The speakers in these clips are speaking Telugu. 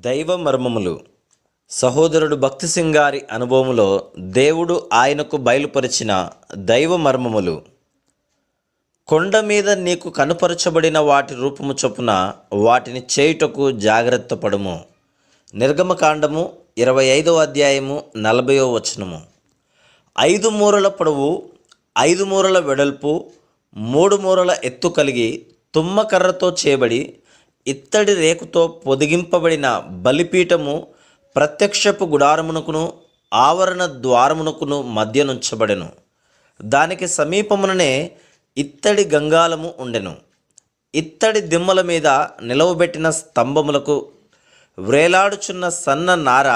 దైవ మర్మములు. సహోదరుడు భక్తి సింగ్ గారి అనుభవములో దేవుడు ఆయనకు బయలుపరిచిన దైవ మర్మములు. కొండ మీద నీకు కనుపరచబడిన వాటి రూపము చొప్పున వాటిని చేయుటకు జాగ్రత్త పడుము. నిర్గమకాండము 25వ అధ్యాయము 40వ వచనము. 5 మూరల పొడవు, 5 మూరల వెడల్పు, 3 మూరల ఎత్తు కలిగి తుమ్మకర్రతో చేయబడి ఇత్తడి రేకుతో పొదిగింపబడిన బలిపీఠము ప్రత్యక్షపు గుడారమునకును ఆవరణ ద్వారమునకును మధ్యనుంచబడెను. దానికి సమీపముననే ఇత్తడి గంగాలము ఉండెను. ఇత్తడి దిమ్మల మీద నిలవబెట్టిన స్తంభములకు వ్రేలాడుచున్న సన్న నార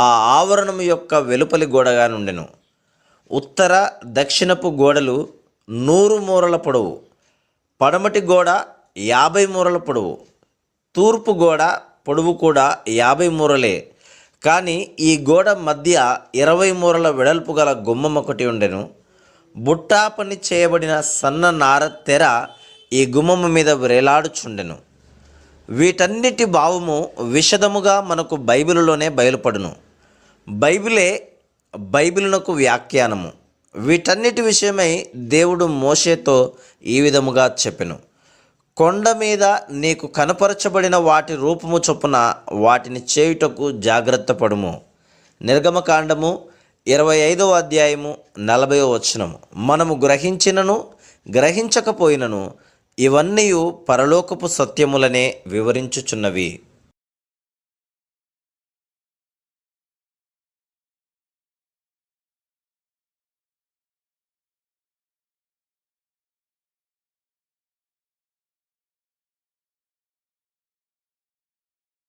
ఆ ఆవరణము యొక్క వెలుపలి గోడగా నుండెను. ఉత్తర దక్షిణపు గోడలు 100 మూరల పొడవు, పడమటి గోడ 50 మూరల పొడవు, తూర్పు గోడ పొడవు కూడా 50 మూరలే. కానీ ఈ గోడ మధ్య 20 మూరల వెడల్పు గల గుమ్మం ఒకటి ఉండెను. బుట్టా పని చేయబడిన సన్న నార తెర ఈ గుమ్మము మీద వ్రేలాడుచుండెను. వీటన్నిటి భావము విశదముగా మనకు బైబిలులోనే బయలుపడును. బైబిలునకు వ్యాఖ్యానము. వీటన్నిటి విషయమై దేవుడు మోషేతో ఈ విధముగా చెప్పెను. కొండ మీద నీకు కనపరచబడిన వాటి రూపము చొప్పున వాటిని చేయుటకు జాగ్రత్త పడుము. నిర్గమకాండము 25వ అధ్యాయము 40వ వచనము. మనము గ్రహించినను గ్రహించకపోయినను ఇవన్నీ పరలోకపు సత్యములనే వివరించుచున్నవి.